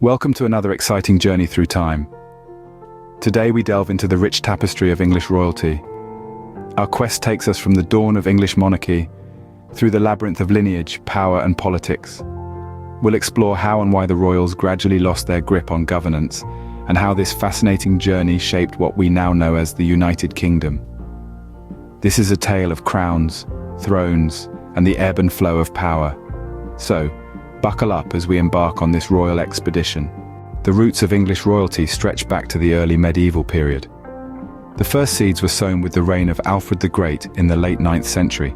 Welcome to another exciting journey through time. Today we delve into the rich tapestry of English royalty. Our quest takes us from the dawn of English monarchy through the labyrinth of lineage, power and politics. We'll explore how and why the royals gradually lost their grip on governance, and how this fascinating journey shaped what we now know as the United Kingdom. This is a tale of crowns, thrones, and the ebb and flow of power. So, buckle up as we embark on this royal expedition. The roots of English royalty stretch back to the early medieval period. The first seeds were sown with the reign of Alfred the Great in the late 9th century.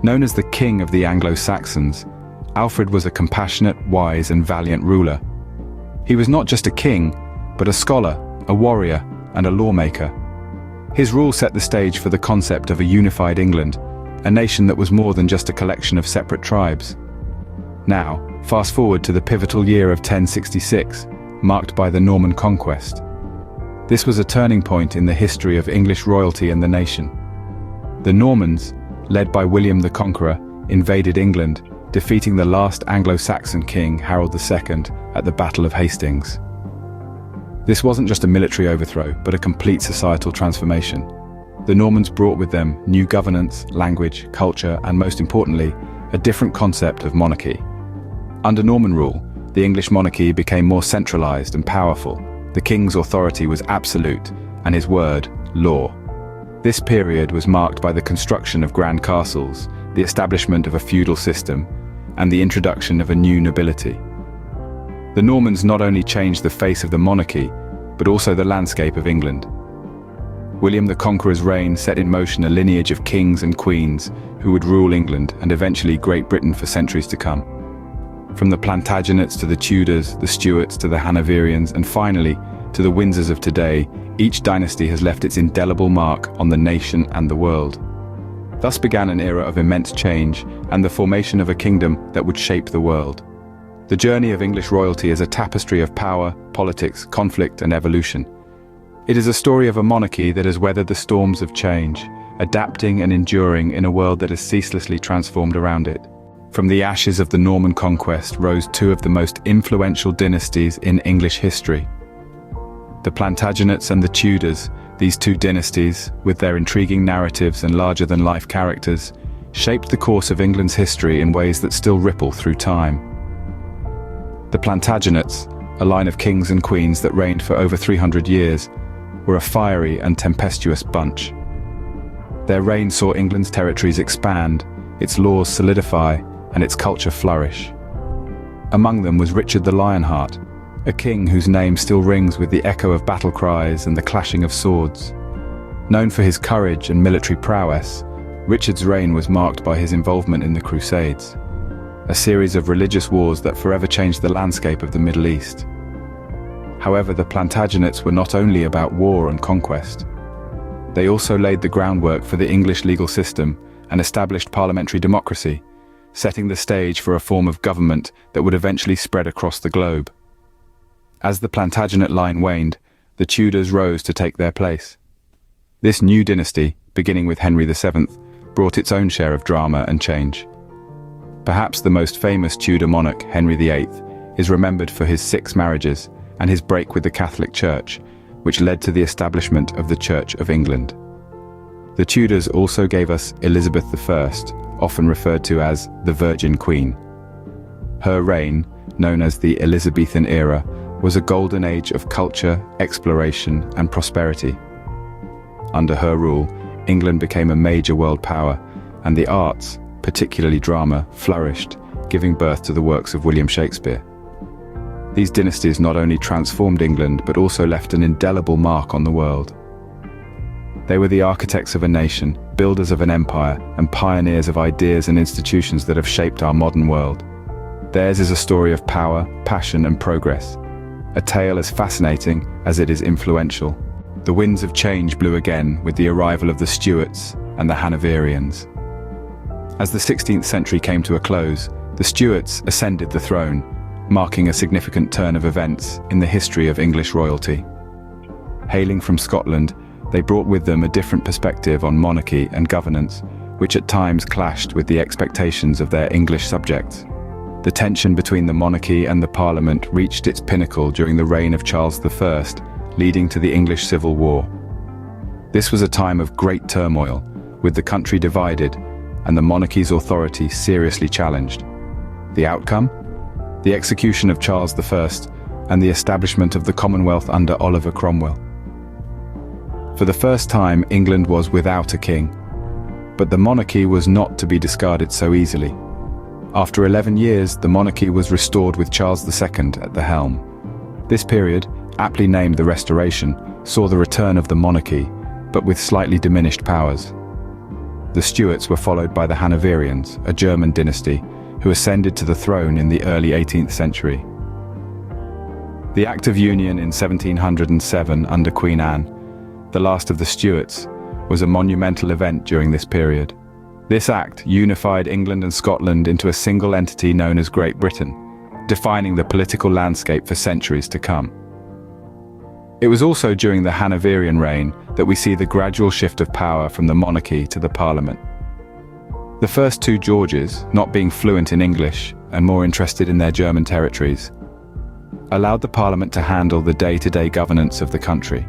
Known as the King of the Anglo-Saxons, Alfred was a compassionate, wise and valiant ruler. He was not just a king, but a scholar, a warrior, and a lawmaker. His rule set the stage for the concept of a unified England, a nation that was more than just a collection of separate tribes. Now, fast forward to the pivotal year of 1066, marked by the Norman conquest. This was a turning point in the history of English royalty and the nation. The Normans, led by William the Conqueror, invaded England, defeating the last Anglo-Saxon king, Harold II, at the Battle of Hastings. This wasn't just a military overthrow, but a complete societal transformation. The Normans brought with them new governance, language, culture, and most importantly, a different concept of monarchy. Under Norman rule, the English monarchy became more centralized and powerful. The king's authority was absolute, and his word, law. This period was marked by the construction of grand castles, the establishment of a feudal system, and the introduction of a new nobility. The Normans not only changed the face of the monarchy, but also the landscape of England. William the Conqueror's reign set in motion a lineage of kings and queens who would rule England and eventually Great Britain for centuries to come. From the Plantagenets to the Tudors, the Stuarts to the Hanoverians, and finally, to the Windsors of today, each dynasty has left its indelible mark on the nation and the world. Thus began an era of immense change and the formation of a kingdom that would shape the world. The journey of English royalty is a tapestry of power, politics, conflict, and evolution. It is a story of a monarchy that has weathered the storms of change, adapting and enduring in a world that has ceaselessly transformed around it. From the ashes of the Norman conquest rose two of the most influential dynasties in English history. The Plantagenets and the Tudors, these two dynasties, with their intriguing narratives and larger-than-life characters, shaped the course of England's history in ways that still ripple through time. The Plantagenets, a line of kings and queens that reigned for over 300 years, were a fiery and tempestuous bunch. Their reign saw England's territories expand, its laws solidify, and its culture flourish. Among them was Richard the Lionheart, a king whose name still rings with the echo of battle cries and the clashing of swords. Known for his courage and military prowess, Richard's reign was marked by his involvement in the Crusades, a series of religious wars that forever changed the landscape of the Middle East. However, the Plantagenets were not only about war and conquest. They also laid the groundwork for the English legal system and established parliamentary democracy, setting the stage for a form of government that would eventually spread across the globe. As the Plantagenet line waned, the Tudors rose to take their place. This new dynasty, beginning with Henry VII, brought its own share of drama and change. Perhaps the most famous Tudor monarch, Henry VIII, is remembered for his 6 marriages and his break with the Catholic Church, which led to the establishment of the Church of England. The Tudors also gave us Elizabeth I, often referred to as the Virgin Queen. Her reign, known as the Elizabethan era, was a golden age of culture, exploration, and prosperity. Under her rule, England became a major world power, and the arts, particularly drama, flourished, giving birth to the works of William Shakespeare. These dynasties not only transformed England, but also left an indelible mark on the world. They were the architects of a nation, builders of an empire, and pioneers of ideas and institutions that have shaped our modern world. Theirs is a story of power, passion, and progress, a tale as fascinating as it is influential. The winds of change blew again with the arrival of the Stuarts and the Hanoverians. As the 16th century came to a close, the Stuarts ascended the throne, marking a significant turn of events in the history of English royalty. Hailing from Scotland, they brought with them a different perspective on monarchy and governance, which at times clashed with the expectations of their English subjects. The tension between the monarchy and the Parliament reached its pinnacle during the reign of Charles I, leading to the English Civil War. This was a time of great turmoil, with the country divided and the monarchy's authority seriously challenged. The outcome? The execution of Charles I and the establishment of the Commonwealth under Oliver Cromwell. For the first time, England was without a king. But the monarchy was not to be discarded so easily. After 11 years, the monarchy was restored with Charles II at the helm. This period, aptly named the Restoration, saw the return of the monarchy, but with slightly diminished powers. The Stuarts were followed by the Hanoverians, a German dynasty, who ascended to the throne in the early 18th century. The Act of Union in 1707 under Queen Anne, the last of the Stuarts, was a monumental event during this period. This act unified England and Scotland into a single entity known as Great Britain, defining the political landscape for centuries to come. It was also during the Hanoverian reign that we see the gradual shift of power from the monarchy to the Parliament. The first two Georges, not being fluent in English and more interested in their German territories, allowed the Parliament to handle the day-to-day governance of the country.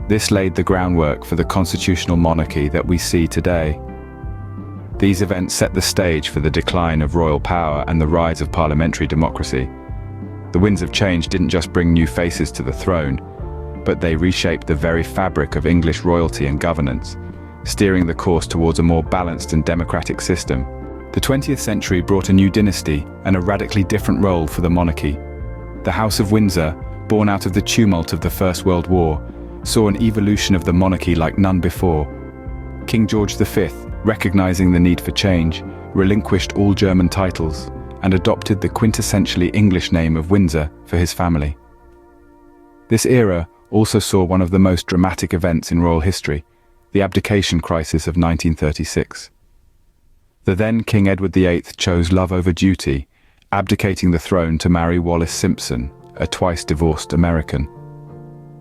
This laid the groundwork for the constitutional monarchy that we see today. These events set the stage for the decline of royal power and the rise of parliamentary democracy. The winds of change didn't just bring new faces to the throne, but they reshaped the very fabric of English royalty and governance, steering the course towards a more balanced and democratic system. The 20th century brought a new dynasty and a radically different role for the monarchy. The House of Windsor, born out of the tumult of the First World War, saw an evolution of the monarchy like none before. King George V, recognizing the need for change, relinquished all German titles and adopted the quintessentially English name of Windsor for his family. This era also saw one of the most dramatic events in royal history, the abdication crisis of 1936. The then King Edward VIII chose love over duty, abdicating the throne to marry Wallis Simpson, a twice-divorced American.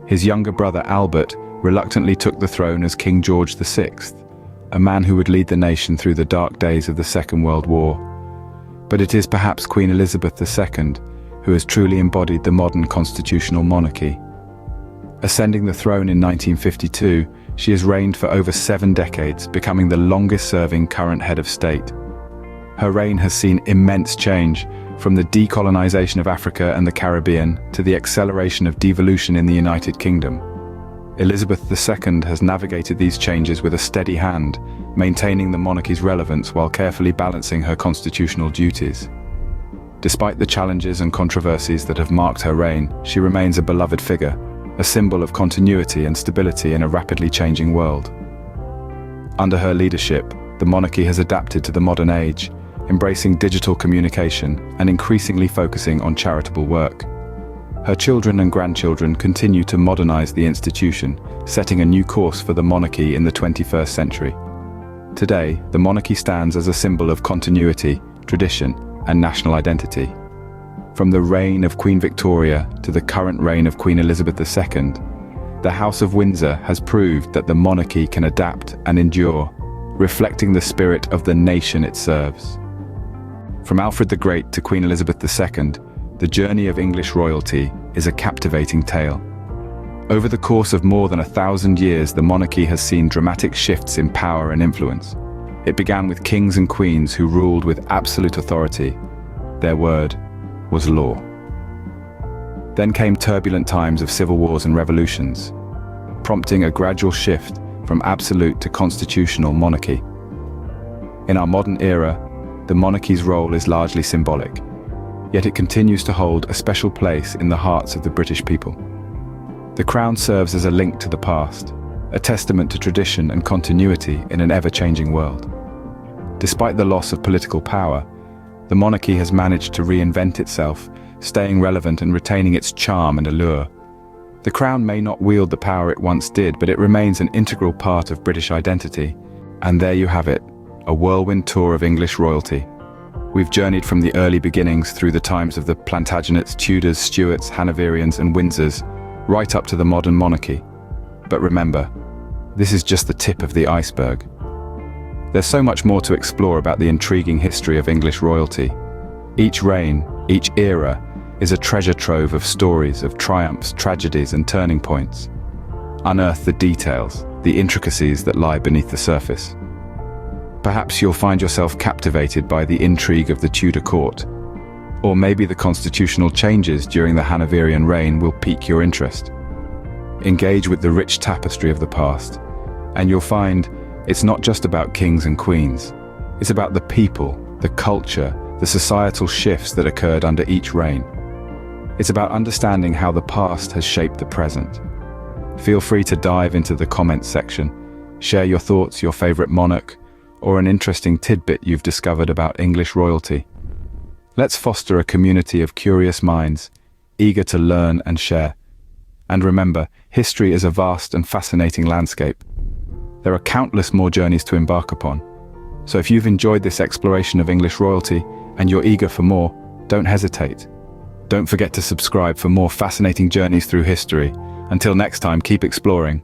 His younger brother Albert reluctantly took the throne as King George VI, a man who would lead the nation through the dark days of the Second World War. But it is perhaps Queen Elizabeth II who has truly embodied the modern constitutional monarchy. Ascending the throne in 1952, she has reigned for over 7 decades, becoming the longest-serving current head of state. Her reign has seen immense change, from the decolonization of Africa and the Caribbean to the acceleration of devolution in the United Kingdom. Elizabeth II has navigated these changes with a steady hand, maintaining the monarchy's relevance while carefully balancing her constitutional duties. Despite the challenges and controversies that have marked her reign, she remains a beloved figure, a symbol of continuity and stability in a rapidly changing world. Under her leadership, the monarchy has adapted to the modern age, embracing digital communication and increasingly focusing on charitable work. Her children and grandchildren continue to modernize the institution, setting a new course for the monarchy in the 21st century. Today, the monarchy stands as a symbol of continuity, tradition, and national identity. From the reign of Queen Victoria to the current reign of Queen Elizabeth II, the House of Windsor has proved that the monarchy can adapt and endure, reflecting the spirit of the nation it serves. From Alfred the Great to Queen Elizabeth II, the journey of English royalty is a captivating tale. Over the course of more than 1,000 years, the monarchy has seen dramatic shifts in power and influence. It began with kings and queens who ruled with absolute authority. Their word was law. Then came turbulent times of civil wars and revolutions, prompting a gradual shift from absolute to constitutional monarchy. In our modern era, the monarchy's role is largely symbolic, yet it continues to hold a special place in the hearts of the British people. The crown serves as a link to the past, a testament to tradition and continuity in an ever-changing world. Despite the loss of political power, the monarchy has managed to reinvent itself, staying relevant and retaining its charm and allure. The crown may not wield the power it once did, but it remains an integral part of British identity. And there you have it, a whirlwind tour of English royalty. We've journeyed from the early beginnings through the times of the Plantagenets, Tudors, Stuarts, Hanoverians, and Windsors, right up to the modern monarchy. But remember, this is just the tip of the iceberg. There's so much more to explore about the intriguing history of English royalty. Each reign, each era, is a treasure trove of stories, of triumphs, tragedies, and turning points. Unearth the details, the intricacies that lie beneath the surface. Perhaps you'll find yourself captivated by the intrigue of the Tudor court, or maybe the constitutional changes during the Hanoverian reign will pique your interest. Engage with the rich tapestry of the past, and you'll find it's not just about kings and queens. It's about the people, the culture, the societal shifts that occurred under each reign. It's about understanding how the past has shaped the present. Feel free to dive into the comments section, share your thoughts, your favorite monarch, or an interesting tidbit you've discovered about English royalty. Let's foster a community of curious minds, eager to learn and share. And remember, history is a vast and fascinating landscape. There are countless more journeys to embark upon. So if you've enjoyed this exploration of English royalty and you're eager for more, don't hesitate. Don't forget to subscribe for more fascinating journeys through history. Until next time, keep exploring.